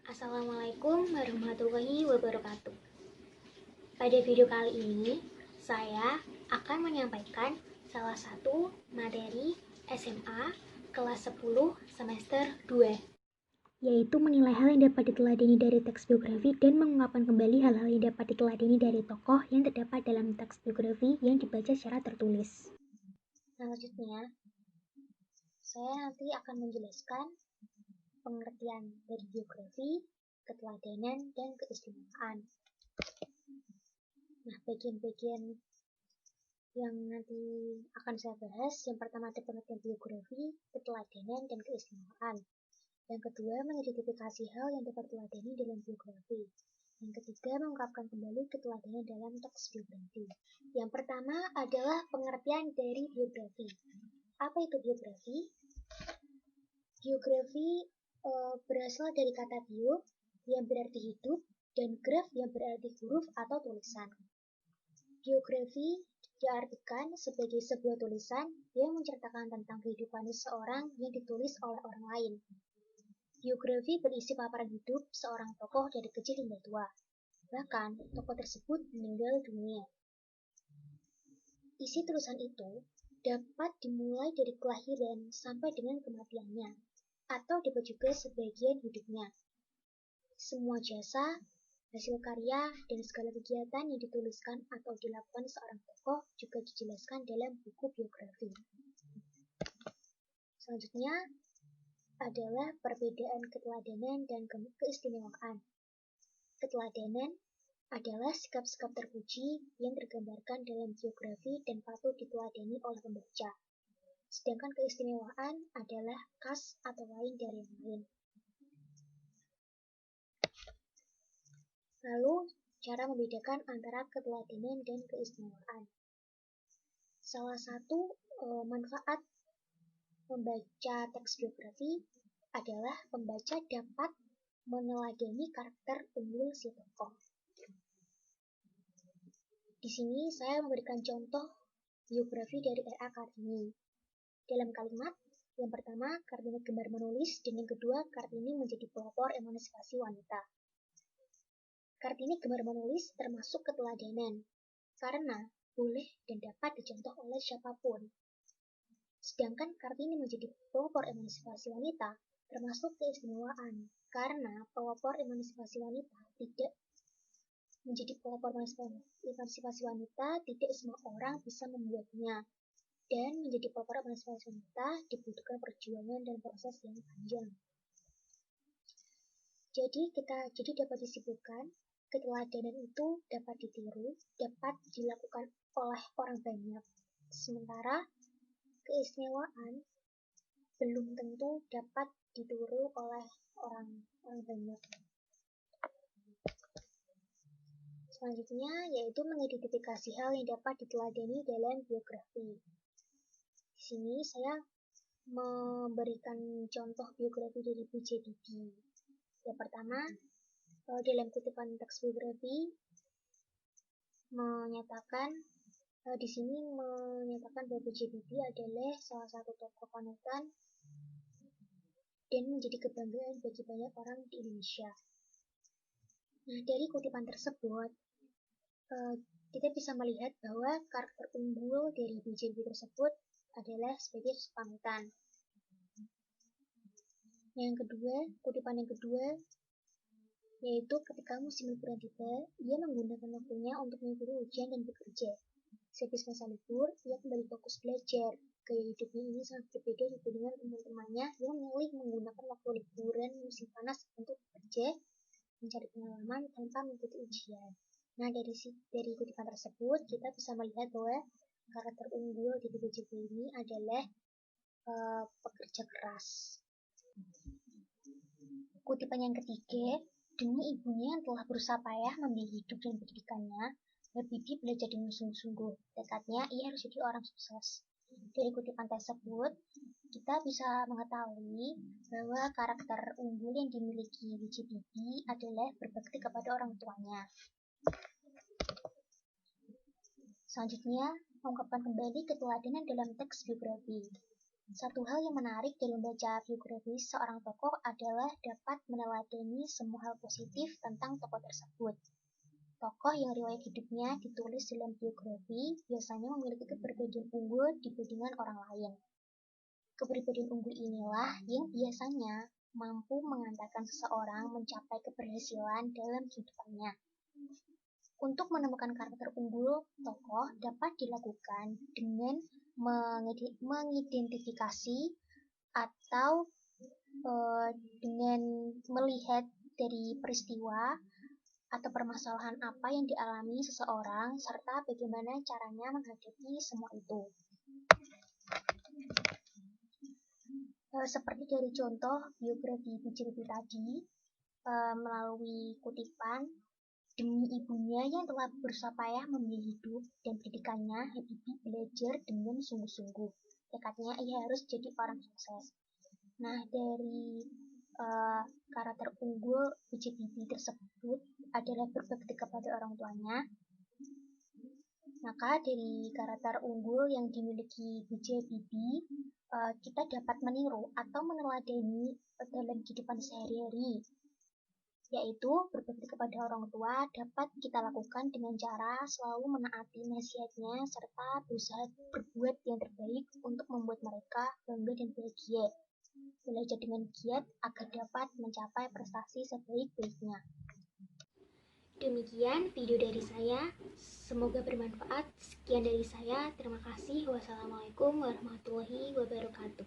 Assalamualaikum warahmatullahi wabarakatuh. Pada video kali ini, saya akan menyampaikan salah satu materi SMA kelas 10 semester 2, yaitu menilai hal yang dapat diteladani dari teks biografi dan mengungkapkan kembali hal-hal yang dapat diteladani dari tokoh yang terdapat dalam teks biografi yang dibaca secara tertulis. Selanjutnya, saya nanti akan menjelaskan pengertian dari biografi, keteladanan, dan keistimewaan. Nah, bagian-bagian yang nanti akan saya bahas, yang pertama ada pengertian biografi, keteladanan, dan keistimewaan. Yang kedua, mengidentifikasi hal yang dapat diteladani dalam biografi. Yang ketiga, mengungkapkan kembali keteladanan dalam teks biografi. Yang pertama adalah pengertian dari biografi. Apa itu biografi? Biografi berasal dari kata bio yang berarti hidup dan graf yang berarti huruf atau tulisan. Biografi diartikan sebagai sebuah tulisan yang menceritakan tentang kehidupan seseorang yang ditulis oleh orang lain. Biografi berisi paparan hidup seorang tokoh dari kecil hingga tua. Bahkan, tokoh tersebut meninggal dunia. Isi tulisan itu dapat dimulai dari kelahiran sampai dengan kematiannya, atau dapat juga sebagian hidupnya. Semua jasa, hasil karya, dan segala kegiatan yang dituliskan atau dilakukan seorang tokoh juga dijelaskan dalam buku biografi. Selanjutnya adalah perbedaan keteladanan dan keistimewaan. Keteladanan adalah sikap-sikap terpuji yang tergambarkan dalam biografi dan patut diteladani oleh pembaca. Sedangkan keistimewaan adalah khas atau lain dari yang lain. Lalu, cara membedakan antara keteladanan dan keistimewaan. Salah satu manfaat membaca teks biografi adalah pembaca dapat meneladani karakter unggul si tokoh. Di sini saya memberikan contoh biografi dari R.A. Kartini. Dalam kalimat, yang pertama, Kartini gemar menulis, dan yang kedua, Kartini menjadi pelopor emansipasi wanita. Kartini gemar menulis termasuk keteladanan, karena boleh dan dapat dicontoh oleh siapapun. Sedangkan Kartini menjadi pelopor emansipasi wanita termasuk keistimewaan, karena pelopor emansipasi wanita tidak menjadi pelopor emansipasi wanita tidak semua orang bisa membuatnya. Dan menjadi pelopor emansipasi wanita dibutuhkan perjuangan dan proses yang panjang. Jadi dapat disimpulkan, keteladanan itu dapat ditiru, dapat dilakukan oleh orang banyak. Sementara keistimewaan belum tentu dapat ditiru oleh orang banyak. Selanjutnya yaitu mengidentifikasi hal yang dapat diteladani dalam biografi. Di sini saya memberikan contoh biografi dari B.J. Habibie. Yang pertama, dalam kutipan teks biografi menyatakan di sini menyatakan bahwa B.J. Habibie adalah salah satu tokoh panutan dan menjadi kebanggaan bagi banyak orang di Indonesia. Nah, dari kutipan tersebut kita bisa melihat bahwa karakter unggul dari B.J. Habibie tersebut adalah sebagai panutan. Yang kedua, kutipan yang kedua yaitu ketika musim liburan tiba, ia menggunakan waktunya untuk mengikuti ujian dan bekerja. Sehabis masa libur, ia kembali fokus belajar. Gaya hidupnya ini sangat berbeda dibandingkan teman-temannya yang memilih menggunakan waktu liburan musim panas untuk bekerja, mencari pengalaman tanpa mengikuti ujian. Nah, dari kutipan tersebut kita bisa melihat bahwa karakter unggul di B.J. Habibie ini adalah pekerja keras. Kutipan yang ketiga, demi ibunya yang telah berusaha payah membiayai hidup dan pendidikannya, Habibie belajar dengan sungguh-sungguh. Tekadnya ia harus jadi orang sukses. Dari kutipan tersebut, kita bisa mengetahui bahwa karakter unggul yang dimiliki B.J. Habibie adalah berbakti kepada orang tuanya. Selanjutnya, mengungkapkan kembali keteladanan dalam teks biografi. Satu hal yang menarik dalam membaca biografi seorang tokoh adalah dapat meneladani semua hal positif tentang tokoh tersebut. Tokoh yang riwayat hidupnya ditulis dalam biografi biasanya memiliki kepribadian unggul dibandingkan orang lain. Kepribadian unggul inilah yang biasanya mampu mengantarkan seseorang mencapai keberhasilan dalam kehidupannya. Untuk menemukan karakter unggul tokoh dapat dilakukan dengan mengidentifikasi atau dengan melihat dari peristiwa atau permasalahan apa yang dialami seseorang serta bagaimana caranya menghadapi semua itu. Seperti dari contoh biografi B.J. Habibie tadi, melalui kutipan, demi ibunya yang telah berusaha payah membiayai hidup dan pendidikannya, Habibie belajar dengan sungguh-sungguh. Tekadnya ia harus jadi orang sukses. Nah, dari karakter unggul B.J. Habibie tersebut adalah berbakti kepada orang tuanya. Maka dari karakter unggul yang dimiliki B.J. Habibie, kita dapat meniru atau meneladani dalam kehidupan sehari-hari, yaitu berbakti kepada orang tua dapat kita lakukan dengan cara selalu menaati nasihatnya serta berusaha berbuat yang terbaik untuk membuat mereka bangga dan bahagia. Belajar dengan giat agar dapat mencapai prestasi sebaik-baiknya. Demikian video dari saya, semoga bermanfaat. Sekian dari saya, terima kasih. Wassalamualaikum warahmatullahi wabarakatuh.